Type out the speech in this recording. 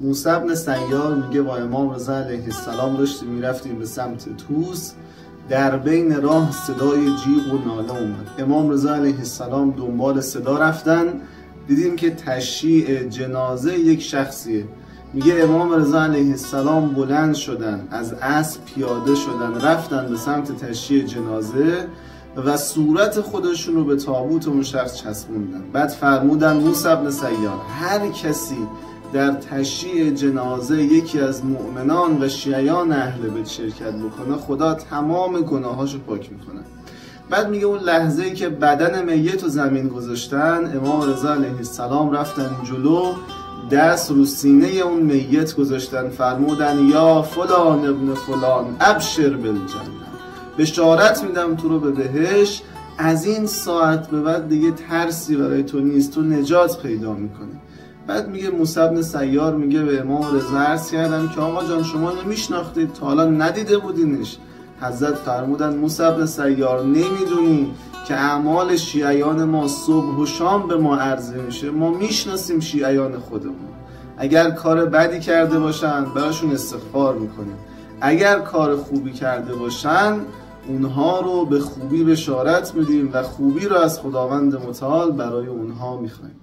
موسی بن سیار میگه با امام رضا علیه السلام داشتیم میرفتیم به سمت طوس، در بین راه صدای جیغ و ناله اومد. امام رضا علیه السلام دنبال صدا رفتن، دیدیم که تشییع جنازه یک شخصیه. میگه امام رضا علیه السلام بلند شدن، از اسب پیاده شدن، رفتن به سمت تشییع جنازه و صورت خودشون رو به تابوت اون شخص چسبوندن. بعد فرمودن موسی بن سیار هر کسی در تشییع جنازه یکی از مؤمنان و شیعیان اهل بیت شرکت بکنه، خدا تمام گناهاشو پاک میکنه. بعد میگه اون لحظه‌ای که بدن میت رو زمین گذاشتن، امام رضا علیه السلام رفتن جلو، دست رو سینه اون میت گذاشتن، فرمودن یا فلان ابن فلان ابشر بالجنه، بشارت میدم تو رو به بهشت، از این ساعت به بعد دیگه ترسی برای تو نیست، تو نجات پیدا میکنی. بعد میگه موسی بن سیار میگه به امام رضا عرض کردم که آقا جان شما نمیشناختید، تا حالا ندیده بودینش؟ حضرت فرمودن موسی بن سیار نمیدونی که اعمال شیعیان ما صبح و شام به ما عرضه میشه، ما میشناسیم شیعیان خودمون، اگر کار بدی کرده باشن براشون استغفار میکنیم، اگر کار خوبی کرده باشن اونها رو به خوبی بشارت میدیم و خوبی رو از خداوند متعال برای اونها میخوایم.